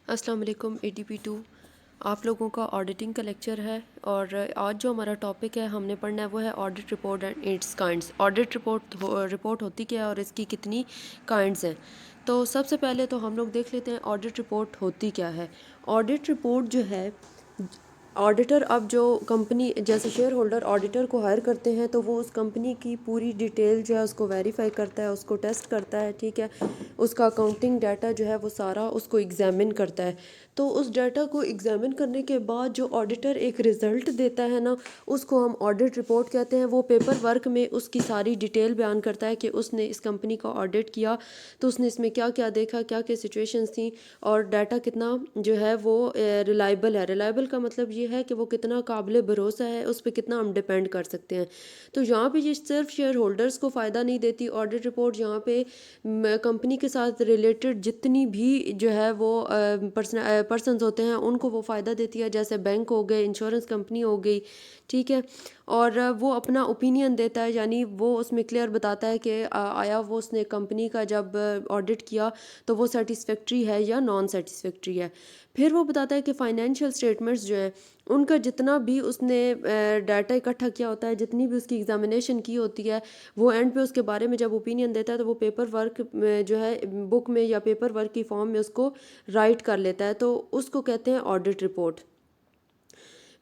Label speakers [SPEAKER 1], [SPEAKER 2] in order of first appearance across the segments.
[SPEAKER 1] अस्सलाम वालेकुम। ADP2 आप लोगों का ऑडिटिंग का लेक्चर है और आज जो हमारा टॉपिक है हमने पढ़ना है वो है audit report and it's kinds. Audit report होती क्या है और इसकी कितनी काइंड्स हैं। तो सबसे पहले तो हम लोग देख लेते हैं ऑडिट रिपोर्ट होती क्या है। ऑडिट रिपोर्ट जो है, ऑडिटर अब जो कंपनी जैसे शेयर होल्डर ऑडिटर को हायर करते हैं तो वो उस कंपनी की पूरी डिटेल जो है उसको वेरीफाई करता है, उसको टेस्ट करता है, ठीक है। उसका अकाउंटिंग डाटा जो है वो सारा उसको एग्जामिन करता है। तो उस डाटा को एग्जामिन करने के बाद जो ऑडिटर एक रिज़ल्ट देता है ना, उसको हम ऑडिट रिपोर्ट कहते हैं। वो पेपर वर्क में उसकी सारी डिटेल बयान करता है कि उसने इस कंपनी का ऑडिट किया तो उसने इसमें क्या क्या देखा, क्या क्या सिचुएशंस थी और डाटा कितना जो है वो रिलायबल है। रिलायबल का मतलब ये है कि वो कितना काबिल भरोसा है, उस पर कितना हम डिपेंड कर सकते हैं। तो यहाँ पे ये सिर्फ शेयर होल्डर्स को फ़ायदा नहीं देती ऑडिट रिपोर्ट, यहाँ पे कंपनी के साथ रिलेटेड जितनी भी जो है वो पर्सनस होते हैं उनको वो फ़ायदा देती है। जैसे बैंक हो गए, इंश्योरेंस कंपनी हो गई, ठीक है। और वो अपना ओपिनियन देता है, यानी वो उसमें क्लियर बताता है कि आया वो उसने कंपनी का जब ऑडिट किया तो वो सेटिस्फेक्ट्री है या नॉन सेटिस्फेक्ट्री है। फिर वो बताता है कि फाइनेंशियल स्टेटमेंट्स जो है उनका जितना भी उसने डाटा इकट्ठा किया होता है, जितनी भी उसकी एग्जामिनेशन की होती है, वो एंड पे उसके बारे में जब ओपिनियन देता है तो वो पेपर वर्क में जो है बुक में या पेपर वर्क की फॉर्म में उसको राइट कर लेता है। तो उसको कहते हैं ऑडिट रिपोर्ट।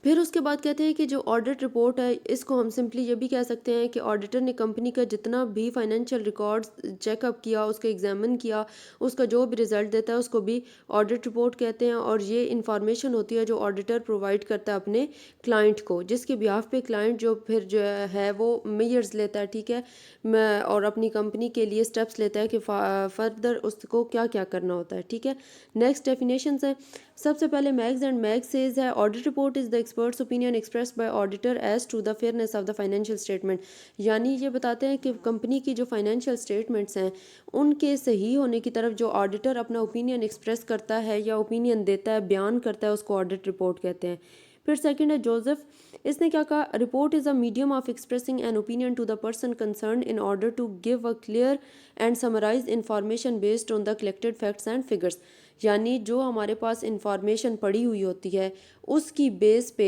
[SPEAKER 1] फिर उसके बाद कहते हैं कि जो ऑडिट रिपोर्ट है इसको हम सिंपली ये भी कह सकते हैं कि ऑडिटर ने कंपनी का जितना भी फाइनेंशियल रिकॉर्ड्स चेकअप किया, उसको एग्जामिन किया, उसका जो भी रिजल्ट देता है उसको भी ऑडिट रिपोर्ट कहते हैं। और ये इंफॉर्मेशन होती है जो ऑडिटर प्रोवाइड करता है अपने क्लाइंट को, जिसके बिहाफ पे क्लाइंट जो फिर जो है वो मेजर्स लेता है, ठीक है। और अपनी कंपनी के लिए स्टेप्स लेता है कि फर्दर उसको क्या क्या करना होता है, ठीक है। नेक्स्ट डेफिनेशन है। सबसे पहले मैग्स एंड मैग्स सेज है audit report is the experts opinion expressed by auditor as to the fairness of the financial statement. यानी ये बताते हैं कि कंपनी की जो फाइनेंशियल स्टेटमेंट्स हैं उनके सही होने की तरफ जो ऑडिटर अपना ओपिनियन एक्सप्रेस करता है या ओपिनियन देता है, बयान करता है, उसको ऑडिट रिपोर्ट कहते हैं। फिर सेकंड है जोसेफ। इसने क्या कहा, report is a medium of expressing an opinion to the person concern in order to give a clear and summarize information based on the collected facts and figures. यानी जो हमारे पास इंफॉर्मेशन पड़ी हुई होती है उसकी बेस पे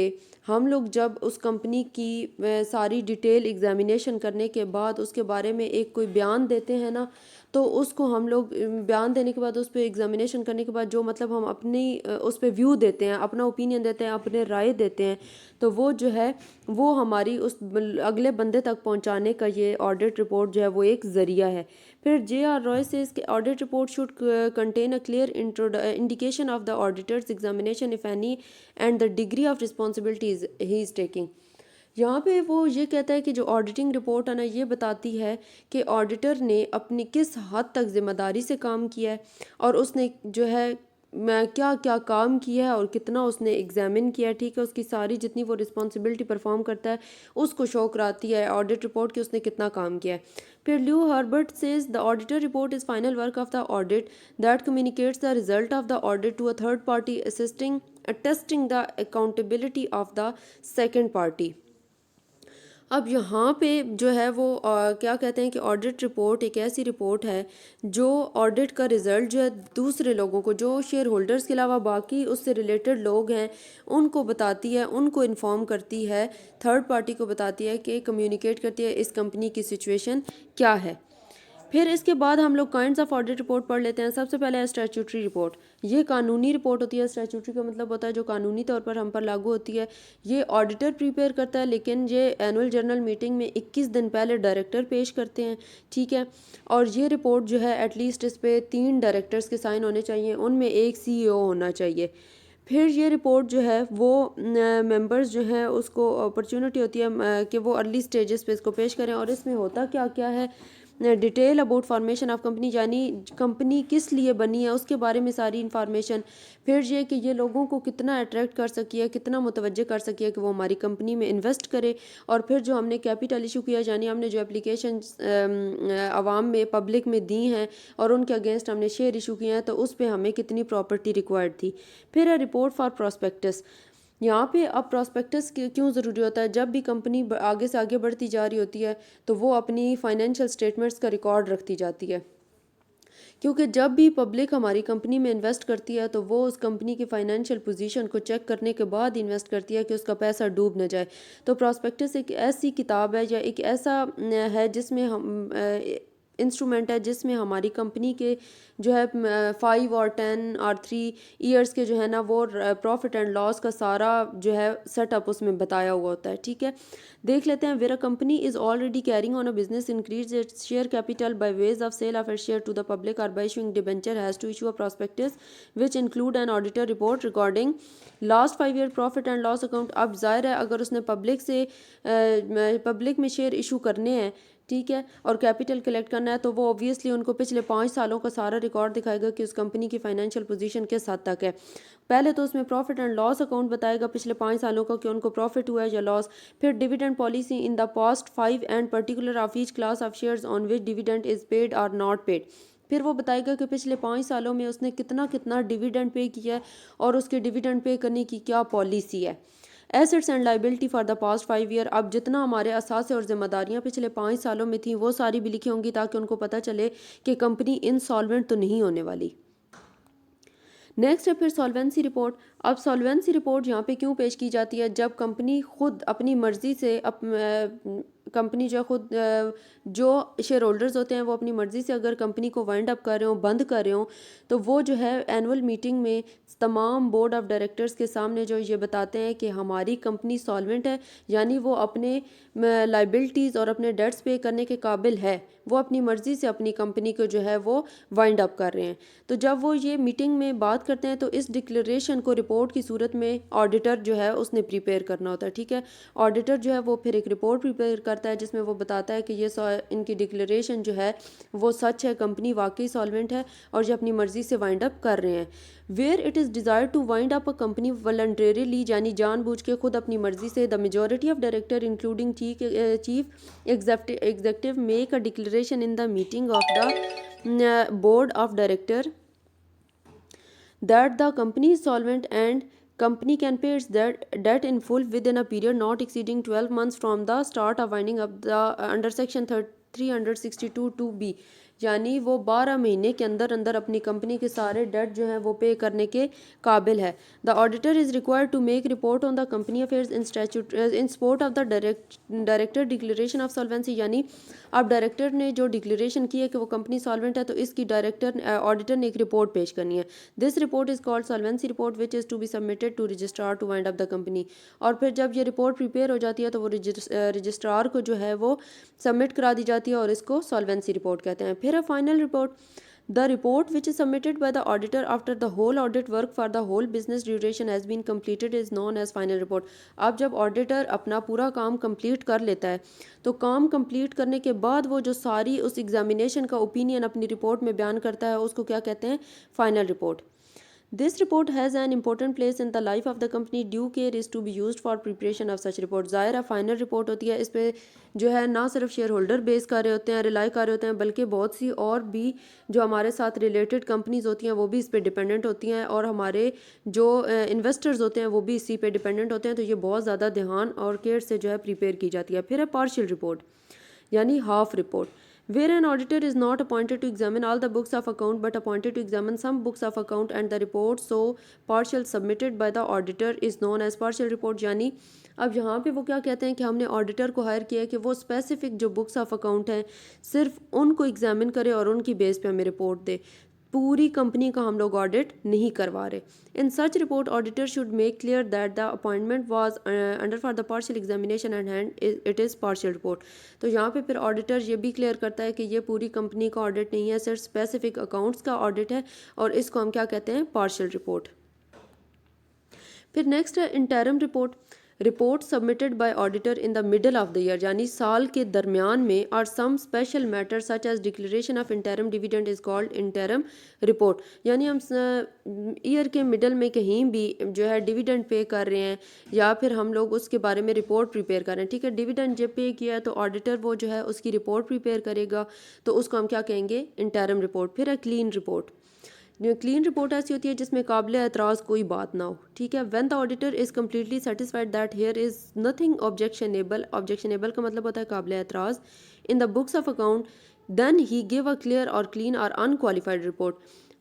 [SPEAKER 1] हम लोग जब उस कंपनी की सारी डिटेल एग्जामिनेशन करने के बाद उसके बारे में एक कोई बयान देते हैं ना, तो उसको हम लोग बयान देने के बाद उस पर एग्जामिनेशन करने के बाद जो मतलब हम अपनी उस पर व्यू देते हैं, अपना ओपिनियन देते हैं, अपने राय देते हैं, तो वो जो है वो हमारी उस अगले बंदे तक पहुंचाने का ये ऑडिट रिपोर्ट जो है वो एक ज़रिया है। फिर JR रॉय से इसके audit report should contain a clear indication of the auditors examination if any and the degree of responsibilities he is taking. यहाँ पे वो ये कहता है कि जो ऑडिटिंग रिपोर्ट है ना, ये बताती है कि ऑडिटर ने अपनी किस हद तक जिम्मेदारी से काम किया है और उसने जो है मैं क्या क्या काम किया है और कितना उसने एग्जामिन किया है, ठीक है। उसकी सारी जितनी वो रिस्पॉन्सिबिलिटी परफॉर्म करता है उसको शो कराती है ऑडिट रिपोर्ट कि उसने कितना काम किया है। फिर Lew Herbert says the auditor report is final work of the audit that communicates the result of the audit to a third party assisting attesting the accountability of the second party. अब यहाँ पे जो है वो क्या कहते हैं कि ऑडिट रिपोर्ट एक ऐसी रिपोर्ट है जो ऑडिट का रिज़ल्ट जो है दूसरे लोगों को, जो शेयर होल्डर्स के अलावा बाकी उससे रिलेटेड लोग हैं, उनको बताती है, उनको इन्फॉर्म करती है, थर्ड पार्टी को बताती है कि कम्युनिकेट करती है इस कंपनी की सिचुएशन क्या है। फिर इसके बाद हम लोग काइंड्स ऑफ ऑडिट रिपोर्ट पढ़ लेते हैं। सबसे पहले है स्टैट्यूटरी रिपोर्ट। ये कानूनी रिपोर्ट होती है। स्टैट्यूटरी का मतलब होता है जो कानूनी तौर पर हम पर लागू होती है। ये ऑडिटर प्रिपेयर करता है, लेकिन ये एनुअल जनरल मीटिंग में 21 दिन पहले डायरेक्टर पेश करते हैं, ठीक है। और ये रिपोर्ट जो है एटलीस्ट इस पर 3 डायरेक्टर्स के साइन होने चाहिए, उनमें एक CEO होना चाहिए। फिर ये रिपोर्ट जो है वो मेंबर्स जो हैं उसको अपॉर्चुनिटी होती है कि वो अर्ली स्टेजेस पे इसको पेश करें। और इसमें होता क्या क्या है, detail about formation of company, यानी कंपनी किस लिए बनी है उसके बारे में सारी इन्फॉर्मेशन। फिर ये कि ये लोगों को कितना अट्रैक्ट कर सकी है, कितना मुतवज्जे कर सकी है कि वो हमारी कंपनी में इन्वेस्ट करे। और फिर जो हमने कैपिटल इशू किया, यानी हमने जो एप्लीकेशन आवाम में पब्लिक में दी हैं और उनके अगेंस्ट हमने शेयर इशू किए हैं, तो उस पर हमें कितनी प्रॉपर्टी रिक्वायर्ड थी। फिर है रिपोर्ट फॉर प्रॉस्पेक्टस। यहाँ पे अब प्रॉस्पेक्टस क्यों ज़रूरी होता है, जब भी कंपनी आगे से आगे बढ़ती जा रही होती है तो वो अपनी फाइनेंशियल स्टेटमेंट्स का रिकॉर्ड रखती जाती है क्योंकि जब भी पब्लिक हमारी कंपनी में इन्वेस्ट करती है तो वो उस कंपनी की फाइनेंशियल पोजीशन को चेक करने के बाद इन्वेस्ट करती है कि उसका पैसा डूब न जाए। तो प्रॉस्पेक्टस एक ऐसी किताब है या एक ऐसा है जिसमें हम इंस्ट्रूमेंट है जिसमें हमारी कंपनी के जो है 5 और 10 और 3 ईयर्स के जो है ना वो प्रॉफिट एंड लॉस का सारा जो है सेटअप उसमें बताया हुआ होता है। ठीक है, देख लेते हैं। Where a company is already carrying on a business increase its share capital by ways of sale of its share to the public और by issuing debenture has to issue a prospectus which include an auditor report recording last 5 year profit and loss account. अब जाहिर है अगर उसने public में share issue करने हैं, ठीक है, और कैपिटल कलेक्ट करना है तो वो ऑब्वियसली उनको पिछले 5 सालों का सारा रिकॉर्ड दिखाएगा कि उस कंपनी की फाइनेंशियल पोजीशन किस हद तक है। पहले तो उसमें प्रॉफिट एंड लॉस अकाउंट बताएगा पिछले 5 सालों का कि उनको प्रॉफिट हुआ है या लॉस। फिर dividend policy in the past 5 and particular of each class of shares on which dividend is paid और नॉट पेड। फिर वो बताएगा कि पिछले 5 सालों में उसने कितना कितना डिविडेंड पे किया है और उसके डिविडेंड पे करने की क्या पॉलिसी है। Assets and liability for the past 5 year. अब जितना हमारे असासे और जिम्मेदारियां पिछले 5 सालों में थी वो सारी भी लिखी होंगी ताकि उनको पता चले कि कंपनी इंसॉल्वेंट तो नहीं होने वाली। नेक्स्ट है फिर सॉल्वेंसी रिपोर्ट। अब सॉल्वेंसी रिपोर्ट यहाँ पे क्यों पेश की जाती है? जब कंपनी खुद अपनी मर्ज़ी से कंपनी जो खुद जो शेयर होल्डर्स होते हैं वो अपनी मर्ज़ी से अगर कंपनी को वाइंड अप कर रहे हो, बंद कर रहे हो, तो वो जो है एनुअल मीटिंग में तमाम बोर्ड ऑफ डायरेक्टर्स के सामने जो ये बताते हैं कि हमारी कंपनी सॉल्वेंट है, यानी वो अपने लाइबिलिटीज़ और अपने डेट्स पे करने के काबिल है, वो अपनी मर्ज़ी से अपनी कंपनी को जो है वो वाइंड अप कर रहे हैं। तो जब वो ये मीटिंग में बात करते हैं तो इस डिक्लेरेशन को रिपोर्ट की सूरत में ऑडिटर जो है उसने प्रिपेयर करना होता है। ठीक है, ऑडिटर जो है वो फिर एक रिपोर्ट प्रिपेयर करता है जिसमें वो बताता है कि ये इनकी डिक्लेरेशन जो है वो सच है, कंपनी वाकई सॉल्वेंट है और ये अपनी मर्ज़ी से वाइंड अप कर रहे हैं। Where it is desire to wind up a company voluntarily, यानी जानबूझ के खुद अपनी मर्ज़ी से, the majority of director including chief executive make a declaration in the meeting of the board of director that the company is solvent and company can pay its debt in full within a period not exceeding 12 months from the start of winding up the under section 362 2B, यानी वो 12 महीने के अंदर अंदर अपनी company के सारे date जो हैं वो पे करने के काबिल है। The auditor is required to make report on the company affairs in support of the director declaration of solvency, यानी अब डायरेक्टर ने जो डिक्लेरेशन की है कि वो कंपनी सॉल्वेंट है तो इसकी ऑडिटर ने एक रिपोर्ट पेश करनी है। This report is called solvency report which is to be submitted to registrar to wind up the company. और फिर जब ये रिपोर्ट प्रिपेयर हो जाती है तो वो रजिस्ट्रार को जो है वो सबमिट करा दी जाती है और इसको सॉल्वेंसी रिपोर्ट कहते हैं। फिर final report, the report which is submitted by the auditor after the whole audit work for the whole business duration has been completed is known as final report. अब जब ऑडिटर अपना पूरा काम complete कर लेता है तो काम कंप्लीट करने के बाद वो जो सारी उस एग्जामिनेशन का ओपिनियन अपनी रिपोर्ट में बयान करता है उसको क्या कहते हैं? Final report. This report has an important place in the life of the company. Due care is to be used for preparation of such report. ज़ाहिर है फाइनल रिपोर्ट होती है, इस पे जो है ना सिर्फ शेयर होल्डर बेस कर रहे होते हैं, रिलाई कर रहे होते हैं, बल्कि बहुत सी और भी जो हमारे साथ रिलेटेड कंपनीज होती हैं वो भी इस पे डिपेंडेंट होती हैं और हमारे जो इन्वेस्टर्स होते हैं वो भी इसी पे डिपेंडेंट होते हैं। तो ये बहुत ज़्यादा ध्यान और केयर से जो है प्रिपेयर की जाती है। फिर है पार्शियल रिपोर्ट यानी half report, where an auditor is not appointed to examine all the books of account but appointed to examine some books of account and the report so partial submitted by the auditor is known as partial report। यानी अब यहाँ पे वो क्या कहते हैं कि हमने ऑडिटर को हायर किया है कि वो स्पेसिफिक जो बुक्स ऑफ अकाउंट हैं सिर्फ उनको एग्जामिन करे और उनकी बेस पे हमें रिपोर्ट दे, पूरी कंपनी का हम लोग ऑडिट नहीं करवा रहे। In such report auditor should make clear that the appointment was under for the partial examination and hand it is partial report. तो यहाँ पे फिर ऑडिटर ये भी क्लियर करता है कि ये पूरी कंपनी का ऑडिट नहीं है, सिर्फ स्पेसिफिक अकाउंट्स का ऑडिट है और इसको हम क्या कहते हैं? Partial report. फिर नेक्स्ट है interim report, report submitted by auditor in the middle of the year, यानी साल के दरमियान में, और some special matter such as declaration of interim dividend is called interim report. यानी हम ईयर के मिडल में कहीं भी जो है डिविडेंड पे कर रहे हैं या फिर हम लोग उसके बारे में रिपोर्ट प्रिपेयर कर रहे हैं, ठीक है, डिविडेंड जब पे किया है तो ऑडिटर वो जो है उसकी रिपोर्ट प्रिपेयर करेगा, तो उसको हम क्या कहेंगे? Interim report. फिर है क्लीन रिपोर्ट। क्लीन रिपोर्ट ऐसी होती है जिसमें काबिल एतराज़ कोई बात ना हो, ठीक है। When the auditor is completely satisfied that here is nothing objectionable, objectionable का मतलब होता है काबिल एतराज़, in the books of account then he give a clear और क्लीन और अनक्वालिफाइड रिपोर्ट।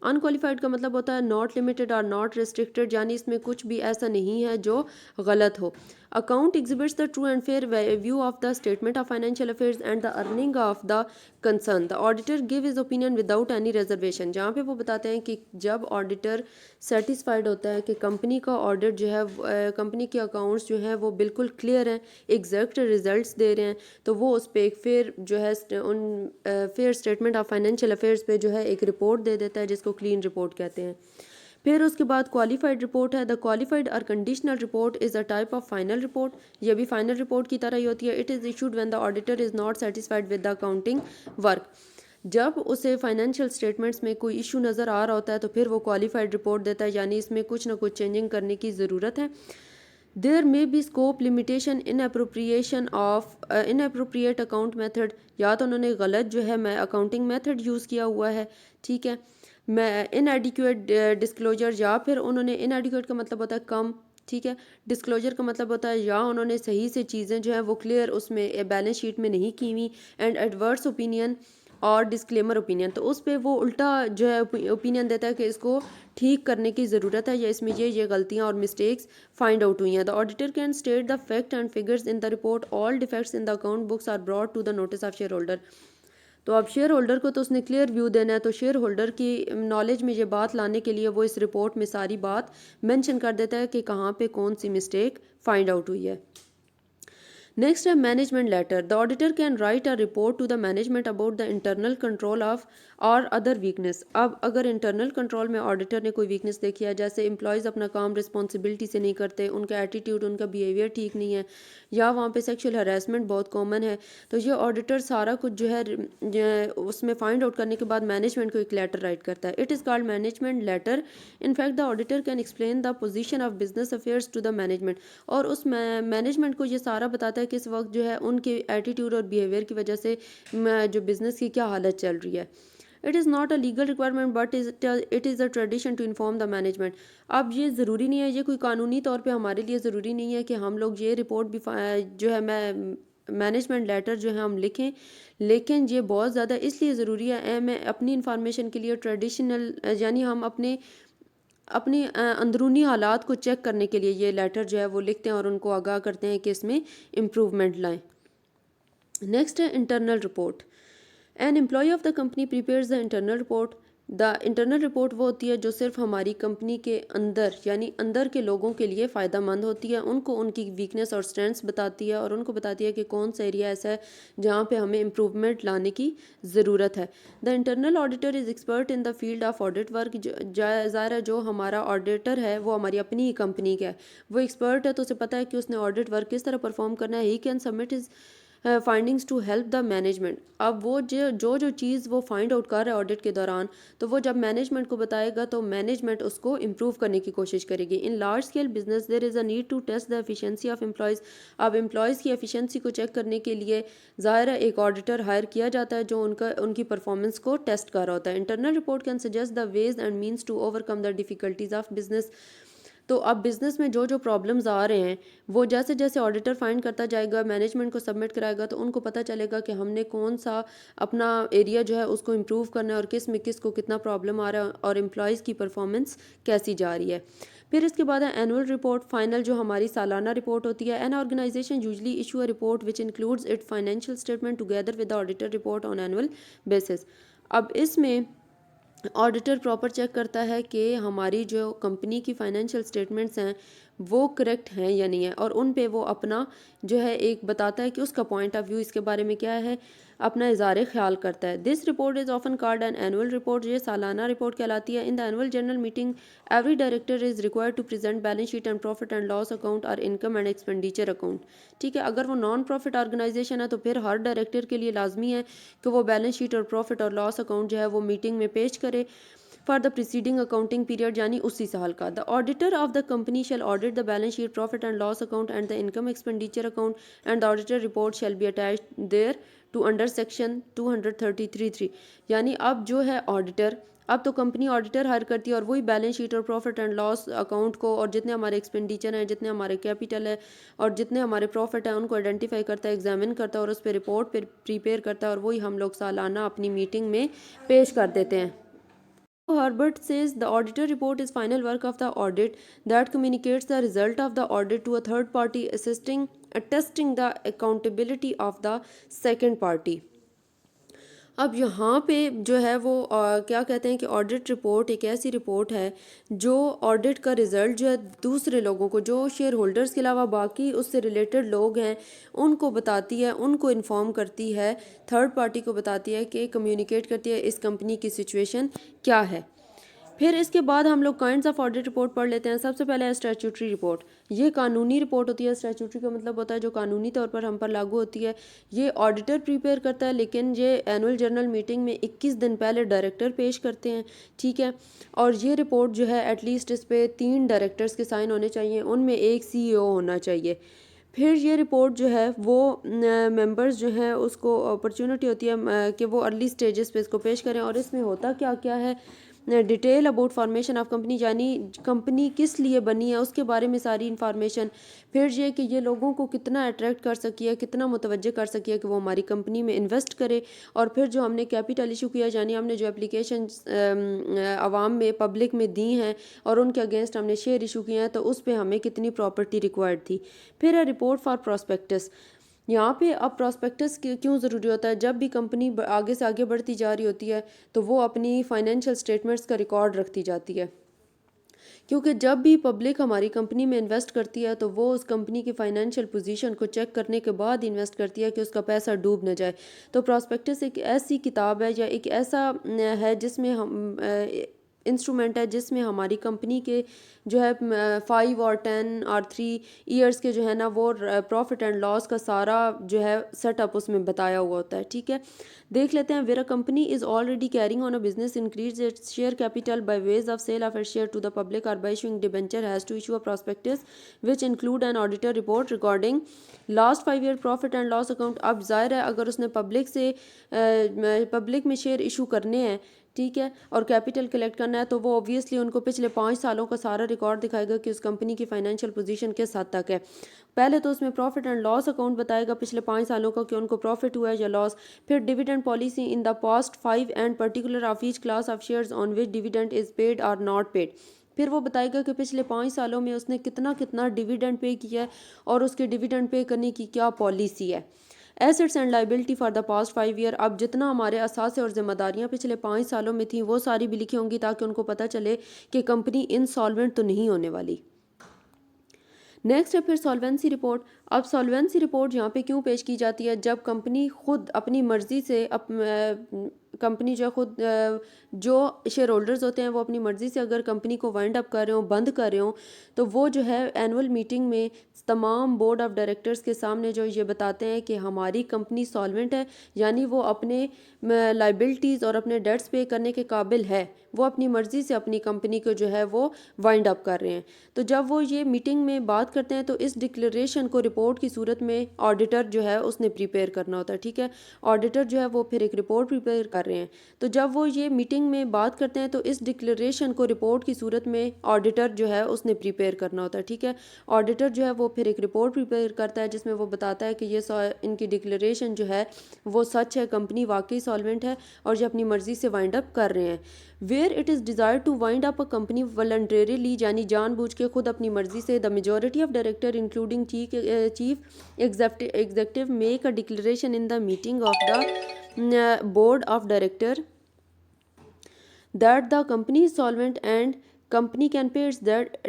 [SPEAKER 1] अनक्वालिफाइड का मतलब होता है नॉट लिमिटेड और नॉट रिस्ट्रिक्टेड, यानी इसमें कुछ भी ऐसा नहीं है जो गलत हो। Account exhibits the true and fair view of the statement of financial affairs and the earning of the concern. The auditor give his opinion without any reservation, जहाँ पे वो बताते हैं कि जब ऑडिटर सेटिस्फाइड होता है कि कंपनी का ऑडिट जो है, कंपनी के अकाउंट्स जो हैं वो बिल्कुल क्लियर हैं, एग्जैक्ट रिजल्ट्स दे रहे हैं, तो वो उस पर एक फेयर जो है उन fair statement of financial affairs पे जो है एक रिपोर्ट दे देता है, जिसको क्लीन रिपोर्ट कहते हैं। फिर उसके बाद क्वालिफाइड रिपोर्ट है। द क्वालिफाइड और conditional report is a type of final report. ये भी फाइनल रिपोर्ट की तरह ही होती है। It is issued when the auditor is not satisfied with the accounting work. जब उसे फाइनेंशियल स्टेटमेंट्स में कोई इशू नज़र आ रहा होता है तो फिर वो क्वालिफाइड रिपोर्ट देता है, यानी इसमें कुछ ना कुछ चेंजिंग करने की ज़रूरत है। There may be scope limitation in appropriation of inappropriate account method, या तो उन्होंने गलत जो है मैं अकाउंटिंग मेथड यूज़ किया हुआ है, ठीक है, मैं इनएडिक्वेट डिस्क्लोजर, या फिर उन्होंने इनएडिक्वेट का मतलब होता है कम, ठीक है, डिस्क्लोजर का मतलब होता है या उन्होंने सही से चीज़ें जो है वो क्लियर उसमें बैलेंस शीट में नहीं की हुई, एंड एडवर्स ओपिनियन और डिस्क्लेमर ओपिनियन, तो उस पर वो उल्टा जो है ओपिनियन देता है कि इसको ठीक करने की ज़रूरत है या इसमें ये गलतियाँ और मिस्टेक्स फाइंड आउट हुई हैं। The auditor can state the fact and figures in the report, all defects in the account books are brought to the notice of share holder. तो अब शेयर होल्डर को तो उसने क्लियर व्यू देना है, तो शेयर होल्डर की knowledge में ये बात लाने के लिए वो इस रिपोर्ट में सारी बात मेंशन कर देता है कि कहाँ पे कौन सी मिस्टेक फाइंड आउट हुई है। नेक्स्ट है management letter. The auditor can write a report to the management about the internal control of और अदर वीकनेस। अब अगर इंटरनल कंट्रोल में ऑडिटर ने कोई वीकनेस देखी है, जैसे एम्प्लॉयज़ अपना काम रिस्पॉन्सिबिलिटी से नहीं करते, उनका एटीट्यूड उनका बिहेवियर ठीक नहीं है, या वहाँ पे सेक्सुअल हरासमेंट बहुत कॉमन है, तो ये ऑडिटर सारा कुछ जो है उसमें फाइंड आउट करने के बाद मैनेजमेंट को एक लेटर राइट करता है। It is called management letter. In fact the auditor can explain the position of business affairs to the management, और उस मैनेजमेंट को ये सारा बताता है कि इस वक्त जो है उनके एटीट्यूड और बिहेवियर की वजह से जो बिज़नेस की क्या हालत चल रही है। It is not a legal requirement but it is a tradition to inform the management. अब ये ज़रूरी नहीं है, ये कोई कानूनी तौर पे हमारे लिए ज़रूरी नहीं है कि हम लोग ये रिपोर्ट भी जो है मैनेजमेंट लेटर जो है हम लिखें, लेकिन ये बहुत ज़्यादा इसलिए ज़रूरी है मैं अपनी इंफॉर्मेशन के लिए ट्रेडिशनल, यानी हम अपनी अंदरूनी हालात को चेक करने के लिए ये लेटर जो है वो लिखते हैं और उनको आगाह करते हैं कि इसमें इम्प्रूवमेंट लाएं। नेक्स्ट है internal report. An employ of the company prepares the internal report. The internal report वो होती है जो सिर्फ हमारी कंपनी के अंदर यानी अंदर के लोगों के लिए फ़ायदा मंद होती है, उनको उनकी वीकनेस और स्ट्रेंथ्स बताती है और उनको बताती है कि कौन सा एरिया ऐसा है जहाँ पे हमें इम्प्रूवमेंट लाने की ज़रूरत है। The internal auditor is expert in the field of audit work. ज़ाहिर है जो हमारा ऑडिटर है वो हमारी अपनी ही कंपनी का है, वो एक्सपर्ट है, तो उसे पता है कि उसने ऑडिट वर्क किस तरह परफॉर्म करना है। He can submit his findings to help the management. अब वो जो चीज़ वो फाइंड आउट कर रहा है ऑडिट के दौरान, तो वो जब मैनेजमेंट को बताएगा तो मैनेजमेंट उसको इम्प्रूव करने की कोशिश करेगी। In large scale business there is a need to test the efficiency of employees. अब एम्प्लॉयज़ की एफिशिएंसी को चेक करने के लिए ज़ाहिर है एक ऑडिटर हायर किया जाता है जो उनकी परफॉर्मेंस को टेस्ट कर रहा होता है। Internal report can suggest the ways and means to overcome the difficulties of business. तो अब बिज़नेस में जो प्रॉब्लम्स आ रहे हैं वो जैसे जैसे ऑडिटर फाइंड करता जाएगा, मैनेजमेंट को सबमिट कराएगा, तो उनको पता चलेगा कि हमने कौन सा अपना एरिया जो है उसको इम्प्रूव करना है और किस में किस को कितना प्रॉब्लम आ रहा है और एम्प्लॉयज़ की परफॉर्मेंस कैसी जा रही है। फिर इसके बाद है एनुअल रिपोर्ट, फाइनल जो हमारी सालाना रिपोर्ट होती है। An organization usually issue a report which includes it financial statement together with the auditor report on annual basis. अब इसमें ऑडिटर प्रॉपर चेक करता है कि हमारी जो कंपनी की फाइनेंशियल स्टेटमेंट्स हैं वो करेक्ट हैं या नहीं है, और उन पे वो अपना जो है एक बताता है कि उसका पॉइंट ऑफ व्यू इसके बारे में क्या है, अपना इज़हार ख्याल करता है। This report is often called an annual report. ये सालाना रिपोर्ट कहलाती है। In the annual general meeting every director is required to present balance sheet and profit and loss account और इनकम एंड एक्सपेंडिचर अकाउंट। ठीक है, अगर वो non profit organisation है तो फिर हर डायरेक्टर के लिए लाजमी है कि वो बैलेंस शीट और प्रॉफिट और लॉस अकाउंट जो है वो मीटिंग में पेश करे for the preceding accounting period, यानी उसी साल का। The auditor of the company shall audit the balance sheet, profit and loss account and the income expenditure account and the auditor report shall be attached thereto under section 233(3). यानी अब जो है auditor अब तो company auditor higher करती है और वही बैलेंस शीट और प्रॉफिट एंड लॉस अकाउंट को और जितने हमारे एक्सपेंडिचर हैं, जितने हमारे कैपिटल है और जितने हमारे प्रॉफिट है उनको आइडेंटिफाई करता है, एग्जामिन करता है और उस पर रिपोर्ट प्रिपेयर करता है और वही हम लोग सालाना अपनी मीटिंग में पेश कर देते हैं। Herbert says the auditor report is final work of the audit that communicates the result of the audit to a third party attesting the accountability of the second party। अब यहाँ पे जो है वो क्या कहते हैं कि ऑडिट रिपोर्ट एक ऐसी रिपोर्ट है जो ऑडिट का रिज़ल्ट जो है दूसरे लोगों को, जो शेयर होल्डर्स के अलावा बाकी उससे रिलेटेड लोग हैं, उनको बताती है, उनको इन्फॉर्म करती है, थर्ड पार्टी को बताती है कि कम्युनिकेट करती है इस कंपनी की सिचुएशन क्या है। फिर इसके बाद हम लोग काइंड्स ऑफ ऑडिट रिपोर्ट पढ़ लेते हैं। सबसे पहले है स्टैट्यूटरी रिपोर्ट। ये कानूनी रिपोर्ट होती है। स्टैट्यूटरी का मतलब होता है जो कानूनी तौर पर हम पर लागू होती है। ये ऑडिटर प्रिपेयर करता है, लेकिन ये एनुअल जनरल मीटिंग में 21 दिन पहले डायरेक्टर पेश करते हैं, ठीक है। और ये रिपोर्ट जो है एटलीस्ट इस पर 3 डायरेक्टर्स के साइन होने चाहिए, उनमें एक CEO होना चाहिए। फिर ये रिपोर्ट जो है वो मेंबर्स जो हैं उसको अपॉर्चुनिटी होती है कि वो अर्ली स्टेजेस पे इसको पेश करें। और इसमें होता क्या क्या है, detail about formation of company, यानी कंपनी किस लिए बनी है उसके बारे में सारी इन्फॉर्मेशन। फिर ये कि ये लोगों को कितना अट्रैक्ट कर सकी है, कितना मुतवज्जे कर सकी है कि वो हमारी कंपनी में इन्वेस्ट करे। और फिर जो हमने कैपिटल इशू किया, यानी हमने जो एप्लीकेशन आवाम में पब्लिक में दी हैं और उनके अगेंस्ट हमने शेयर इशू किए हैं, तो उस पर हमें कितनी प्रॉपर्टी रिक्वायर्ड थी। फिर है रिपोर्ट फॉर प्रॉस्पेक्टस। यहाँ पे अब प्रॉस्पेक्टस क्यों ज़रूरी होता है? जब भी कंपनी आगे से आगे बढ़ती जा रही होती है तो वो अपनी फाइनेंशियल स्टेटमेंट्स का रिकॉर्ड रखती जाती है, क्योंकि जब भी पब्लिक हमारी कंपनी में इन्वेस्ट करती है तो वो उस कंपनी की फाइनेंशियल पोजीशन को चेक करने के बाद इन्वेस्ट करती है कि उसका पैसा डूब न जाए। तो प्रॉस्पेक्टस एक ऐसी किताब है या एक ऐसा है जिसमें हम इंस्ट्रूमेंट है जिसमें हमारी कंपनी के जो है 5 और 10 और 3 ईयर्स के जो है ना वो प्रॉफिट एंड लॉस का सारा जो है सेटअप उसमें बताया हुआ होता है, ठीक है। देख लेते हैं। Where a company is already carrying on a business increase its share capital by ways of sale of its share to the public और by issuing debenture has to issue a prospectus which include an auditor report recording last 5 year profit and loss account. अब जाहिर है अगर उसने public में share issue करने हैं, ठीक है, और कैपिटल कलेक्ट करना है, तो वो ऑब्वियसली उनको पिछले 5 सालों का सारा रिकॉर्ड दिखाएगा कि उस कंपनी की फाइनेंशियल पोजीशन किस हद तक है। पहले तो उसमें प्रॉफिट एंड लॉस अकाउंट बताएगा पिछले 5 सालों का कि उनको प्रॉफिट हुआ है या लॉस। फिर dividend policy in the past 5 and particular of each class of shares on which dividend is paid और नॉट पेड। फिर वो बताएगा कि पिछले 5 सालों में उसने कितना कितना डिविडेंड पे किया है और उसके डिविडेंड पे करने की क्या पॉलिसी है। Assets and liability for the past 5 year. अब जितना हमारे असासे और जिम्मेदारियां पिछले 5 सालों में थी वो सारी भी लिखी होंगी ताकि उनको पता चले कि कंपनी इनसॉल्वेंट तो नहीं होने वाली। नेक्स्ट है फिर सॉल्वेंसी रिपोर्ट। अब सॉल्वेंसी रिपोर्ट यहाँ पे क्यों पेश की जाती है? जब कंपनी खुद अपनी मर्ज़ी से कंपनी जो खुद जो शेयर होल्डर्स होते हैं वो अपनी मर्ज़ी से अगर कंपनी को वाइंड अप कर रहे हो, बंद कर रहे हो, तो वो जो है एनुअल मीटिंग में तमाम बोर्ड ऑफ डायरेक्टर्स के सामने जो ये बताते हैं कि हमारी कंपनी सॉल्वेंट है, यानी वो अपने लाइबिलिटीज़ और अपने डेट्स पे करने के काबिल है, वो अपनी मर्ज़ी से अपनी कंपनी को जो है वो वाइंड अप कर रहे हैं। तो जब वो ये मीटिंग में बात करते हैं तो इस डिक्लेरेशन को रिपोर्ट की सूरत में ऑडिटर जो है उसने प्रिपेयर करना होता है, ठीक है। ऑडिटर जो है वो फिर एक रिपोर्ट प्रिपेयर कर रहे हैं। तो जब वो ये मीटिंग में बात करते हैं तो इस डिक्लेरेशन को रिपोर्ट की सूरत में ऑडिटर जो है उसने प्रिपेयर करना होता है, ठीक है। ऑडिटर जो है वो फिर एक रिपोर्ट प्रिपेयर करता है जिसमें वो बताता है कि ये इनकी डिक्लेरेशन जो है वो सच है, कंपनी वाकई सॉल्वेंट है और ये अपनी मर्जी से वाइंड अप कर रहे हैं। Where it is desire to wind up a company voluntarily, यानी जानबूझ के खुद अपनी मर्जी से, the majority of director including chief executive make a declaration in the meeting of the board of director that the company is solvent and company can pay its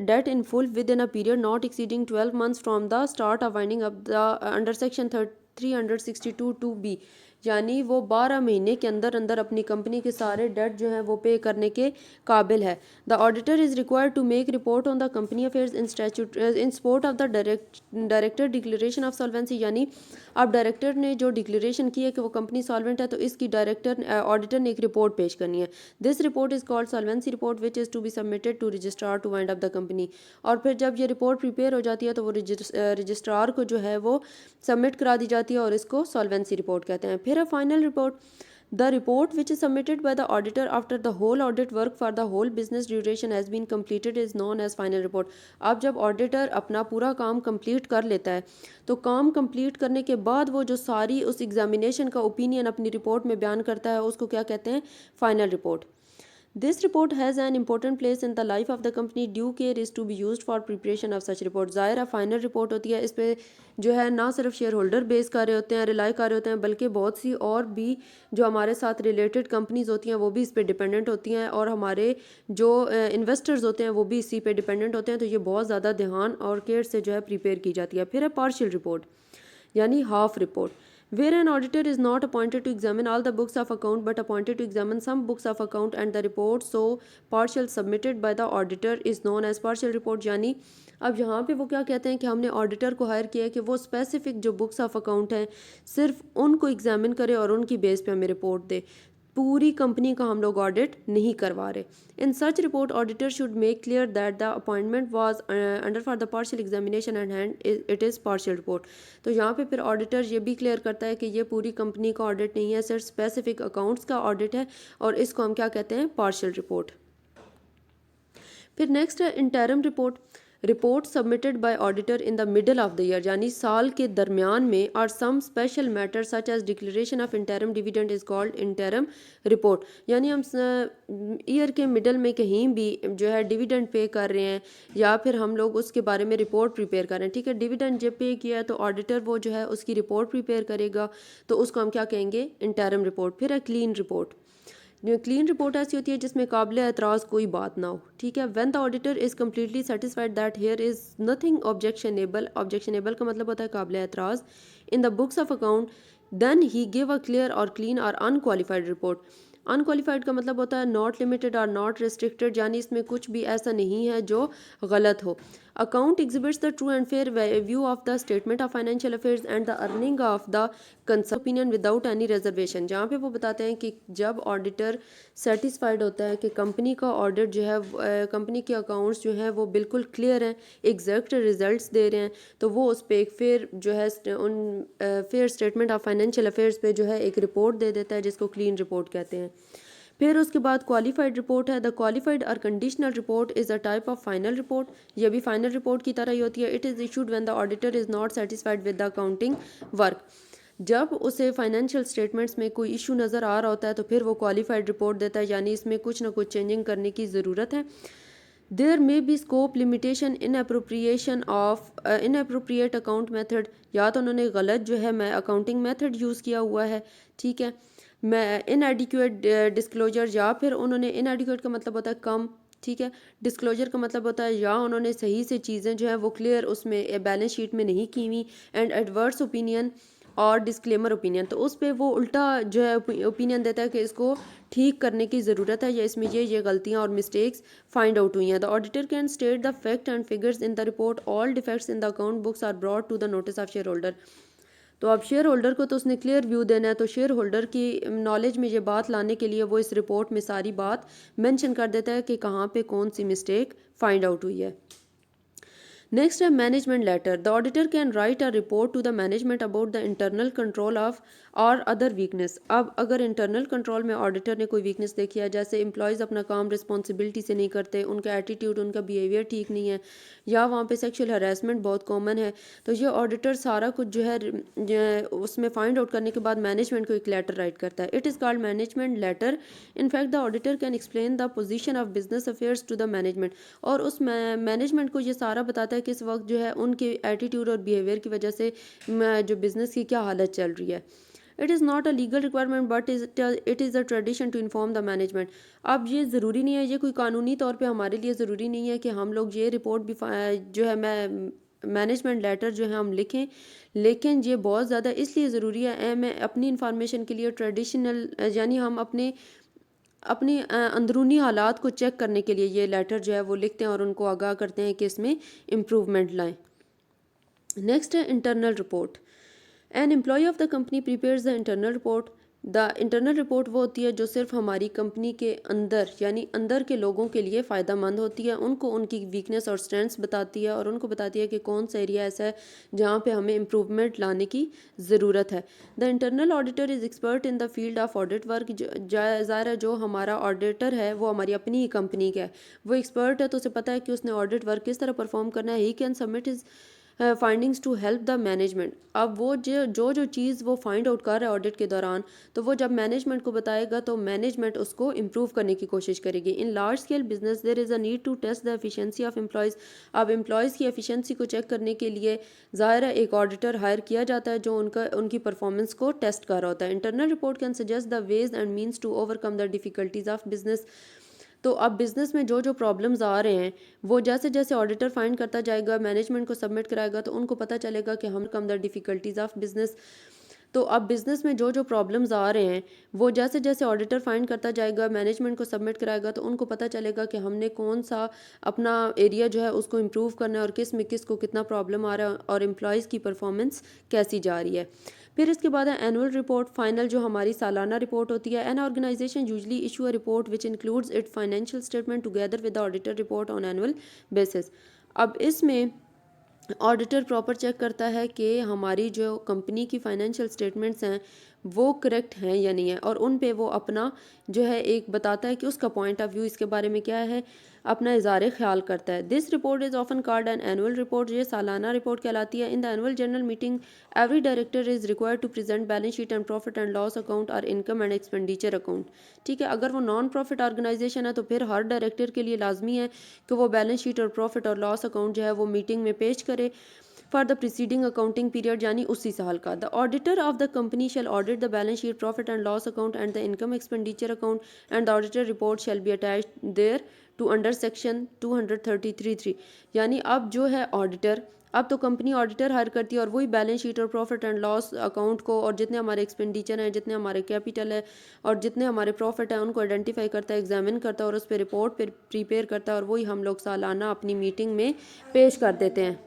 [SPEAKER 1] debt in full within a period not exceeding 12 months from the start of winding up the under section 362(2)(b, यानी वो 12 महीने के अंदर अंदर अपनी company के सारे date जो हैं वो पे करने के काबिल है। The auditor is required to make report on the company affairs in support of the director declaration of solvency, यानी अब डायरेक्टर ने जो डिक्लेरेशन की है कि वो कंपनी सॉल्वेंट है तो इसकी ऑडिटर ने एक रिपोर्ट पेश करनी है। This report is called solvency report which is to be submitted to registrar to wind up the company. और फिर जब ये रिपोर्ट प्रिपेयर हो जाती है तो वो रजिस्ट्रार को जो है वो सबमिट करा दी जाती है और इसको सॉल्वेंसी रिपोर्ट कहते हैं। फिर है final report. The report which is submitted by the auditor after the whole audit work for the whole business duration has been completed is known as final report. अब जब ऑडिटर अपना पूरा काम complete कर लेता है तो काम कंप्लीट करने के बाद वो जो सारी उस एग्जामिनेशन का ओपिनियन अपनी रिपोर्ट में बयान करता है उसको क्या कहते हैं, final report. This report has an important place in the life of the company. Due care is to be used for preparation of such report. ज़ाहिर है फाइनल रिपोर्ट होती है, इस पे जो है ना सिर्फ शेयर होल्डर बेस कर रहे होते हैं, रिलाई कर रहे होते हैं, बल्कि बहुत सी और भी जो हमारे साथ रिलेटेड कंपनीज होती हैं वो भी इस पे डिपेंडेंट होती हैं, और हमारे जो इन्वेस्टर्स होते हैं वो भी इसी पे डिपेंडेंट होते हैं. तो ये बहुत ज़्यादा ध्यान और केयर से जो है प्रिपेयर की जाती है. फिर है पार्शियल रिपोर्ट यानी half report, where an auditor is not appointed to examine all the books of account but appointed to examine some books of account and the report so partial submitted by the auditor is known as partial report. यानी अब यहाँ पे वो क्या कहते हैं कि हमने ऑडिटर को हायर किया है कि वो स्पेसिफिक जो बुक्स ऑफ अकाउंट हैं सिर्फ उनको एग्जामिन करे और उनकी बेस पे हमें रिपोर्ट दे, पूरी कंपनी का हम लोग ऑडिट नहीं करवा रहे. In such report auditor should make clear that the appointment was under for the partial examination and hand it is partial report. तो यहाँ पे फिर ऑडिटर ये भी क्लियर करता है कि ये पूरी कंपनी का ऑडिट नहीं है, सिर्फ स्पेसिफिक अकाउंट्स का ऑडिट है, और इसको हम क्या कहते हैं, पार्शियल रिपोर्ट. फिर नेक्स्ट है interim report. Report submitted by auditor in the middle of the year यानी साल के दरमियान में, और some special matter such as declaration of interim dividend is called interim report. यानी हम ईयर के मिडल में कहीं भी जो है डिविडेंड पे कर रहे हैं या फिर हम लोग उसके बारे में रिपोर्ट प्रिपेयर कर रहे हैं, ठीक है, डिविडेंड जब पे किया है तो ऑडिटर वो जो है उसकी रिपोर्ट प्रिपेयर करेगा, तो उसको हम क्या कहेंगे, इंटरम रिपोर्ट. फिर है क्लीन रिपोर्ट. क्लीन रिपोर्ट ऐसी होती है जिसमें काबिल एतराज़ कोई बात ना हो, ठीक है. When the auditor is completely satisfied that here is nothing objectionable, objectionable का मतलब होता है काबिल एतराज़, in the books of account, then he give a clear और क्लीन और अनक्वालिफाइड रिपोर्ट. अनक्वालिफाइड का मतलब होता है नॉट लिमिटेड और नॉट रिस्ट्रिक्टेड, यानी इसमें कुछ भी ऐसा नहीं है जो गलत हो. Account exhibits the true and fair view of the statement of financial affairs and the earning of the concern opinion without any reservation. जहाँ पे वो बताते हैं कि जब ऑडिटर सेटिस्फाइड होता है कि कंपनी का ऑडिट जो है, कंपनी के अकाउंट्स जो हैं वो बिल्कुल क्लियर हैं, एग्जैक्ट रिजल्ट्स दे रहे हैं, तो वो उस पर एक फेयर जो है fair statement of financial affairs पे जो है एक रिपोर्ट दे देता है जिसको क्लीन रिपोर्ट कहते हैं. फिर उसके बाद क्वालिफाइड रिपोर्ट है. द क्वालिफाइड और conditional report is a type of final report. ये भी फाइनल रिपोर्ट की तरह ही होती है. It is issued when the auditor is not satisfied with the accounting work. जब उसे फाइनेंशियल स्टेटमेंट्स में कोई इशू नज़र आ रहा होता है तो फिर वो क्वालिफाइड रिपोर्ट देता है, यानी इसमें कुछ ना कुछ चेंजिंग करने की ज़रूरत है. There may be scope limitation in appropriation of inappropriate account method. या तो उन्होंने गलत जो है मैं अकाउंटिंग मेथड यूज़ किया हुआ है, ठीक है, मैं इनएडिक्वेट डिस्क्लोजर, या फिर उन्होंने इनएडिक्वेट का मतलब होता है कम, ठीक है, डिस्क्लोजर का मतलब होता है या उन्होंने सही से चीज़ें जो है वो क्लियर उसमें बैलेंस शीट में नहीं की हुई. एंड एडवर्स ओपिनियन और डिस्क्लेमर ओपिनियन, तो उस पर वो उल्टा जो है ओपिनियन देता है कि इसको ठीक करने की ज़रूरत है या इसमें ये गलतियाँ और मिस्टेक्स फाइंड आउट हुई हैं. The auditor can state the fact and figures in the report. All defects in the account books are brought to the notice of share holder. तो अब शेयर होल्डर को तो उसने क्लियर व्यू देना है, तो शेयर होल्डर की knowledge में ये बात लाने के लिए वो इस रिपोर्ट में सारी बात मेंशन कर देता है कि कहाँ पे कौन सी मिस्टेक फाइंड आउट हुई है. नेक्स्ट है management letter. The auditor can write a report to the management about the internal control of और अदर वीकनेस. अब अगर इंटरनल कंट्रोल में ऑडिटर ने कोई वीकनेस देखी है, जैसे एम्प्लॉयज़ अपना काम रिस्पॉन्सिबिलिटी से नहीं करते, उनका एटीट्यूड, उनका बिहेवियर ठीक नहीं है, या वहाँ पे सेक्सुअल हरासमेंट बहुत कॉमन है, तो ये ऑडिटर सारा कुछ जो है उसमें फाइंड आउट करने के बाद मैनेजमेंट को एक लेटर राइट करता है. It is called management letter. In fact the auditor can explain the position of business affairs to the management. और उस मैनेजमेंट को ये सारा बताता है कि इस वक्त जो है उनके एटीट्यूड और बिहेवियर की वजह से जो बिज़नेस की क्या हालत चल रही है. It is not a legal requirement but it is a tradition to inform the management. अब ये ज़रूरी नहीं है, ये कोई कानूनी तौर पे हमारे लिए ज़रूरी नहीं है कि हम लोग ये रिपोर्ट भी जो है मैनेजमेंट लेटर जो है हम लिखें, लेकिन ये बहुत ज़्यादा इसलिए ज़रूरी है मैं अपनी इंफॉर्मेशन के लिए ट्रेडिशनल यानी हम अपनी अंदरूनी हालात को चेक करने के लिए ये लेटर जो है वो लिखते हैं और उनको आगाह करते हैं कि इसमें इम्प्रूवमेंट लाएं. नेक्स्ट है internal report. An employee of the company prepares the internal report. The internal report वो होती है जो सिर्फ हमारी कंपनी के अंदर यानी अंदर के लोगों के लिए फ़ायदा मंद होती है, उनको उनकी वीकनेस और स्ट्रेंथ्स बताती है और उनको बताती है कि कौन सा एरिया ऐसा है जहाँ पे हमें इम्प्रूवमेंट लाने की ज़रूरत है। The internal auditor is expert in the field of audit work. ज़ाहिर है जो हमारा ऑडिटर है वो हमारी अपनी ही कंपनी का है, वो एक्सपर्ट है तो उसे पता है कि उसने ऑडिट वर्क किस तरह परफॉर्म करना है। He can submit his findings to help the management. अब वो जो चीज़ वो फाइंड आउट कर रहा है ऑडिट के दौरान, तो वो जब मैनेजमेंट को बताएगा तो मैनेजमेंट उसको इम्प्रूव करने की कोशिश करेगी। In large scale business there is a need to test the efficiency of employees. अब एम्प्लॉयज़ की एफिशिएंसी को चेक करने के लिए ज़ाहिर है एक ऑडिटर हायर किया जाता है जो उनकी परफॉर्मेंस को टेस्ट कर रहा होता है। Internal report can suggest the ways and means to overcome the difficulties of business. तो अब बिज़नेस में जो प्रॉब्लम्स आ रहे हैं वो जैसे जैसे ऑडिटर फाइंड करता जाएगा, मैनेजमेंट को सबमिट कराएगा, तो उनको पता चलेगा कि हम come the difficulties of business. तो अब बिज़नेस में जो प्रॉब्लम्स आ रहे हैं वो जैसे जैसे ऑडिटर फाइंड करता जाएगा, मैनेजमेंट को सबमिट कराएगा, तो उनको पता चलेगा कि हमने कौन सा अपना एरिया जो है उसको इम्प्रूव करना है और किस में किस को कितना प्रॉब्लम आ रहा है और एम्प्लॉयज़ की परफॉर्मेंस कैसी जा रही है। फिर इसके बाद है एनुअल रिपोर्ट, फाइनल जो हमारी सालाना रिपोर्ट होती है। An organization usually issue a report which includes it financial statement together with the auditor report on annual basis. अब इसमें ऑडिटर प्रॉपर चेक करता है कि हमारी जो कंपनी की फाइनेंशियल स्टेटमेंट्स हैं वो करेक्ट हैं या नहीं है, और उन पे वो अपना जो है एक बताता है कि उसका पॉइंट ऑफ व्यू इसके बारे में क्या है, अपना इज़हार ख्याल करता है। This report is often called an annual report. ये सालाना रिपोर्ट कहलाती है। In the annual general meeting every director is required to present balance sheet and profit and loss account और इनकम एंड एक्सपेंडिचर अकाउंट। ठीक है, अगर वो non profit organisation है तो फिर हर डायरेक्टर के लिए लाजमी है कि वो बैलेंस शीट और प्रॉफिट और लॉस अकाउंट जो है वो मीटिंग में पेश करे for the preceding accounting period, यानी उसी साल का। The auditor of the company shall audit the balance sheet, profit and loss account and the income expenditure account and the auditor report shall be attached thereto under section 233(3). यानी अब जो है auditor, अब तो company auditor higher करती है और वही बैलेंस शीट और प्रॉफिट एंड लॉस अकाउंट को और जितने हमारे एक्सपेंडिचर हैं, जितने हमारे कैपिटल है और जितने हमारे प्रॉफिट है उनको आइडेंटिफाई करता है, एग्जामिन करता है और उस पर रिपोर्ट प्रिपेयर करता है और वही हम लोग सालाना अपनी मीटिंग में पेश कर देते हैं।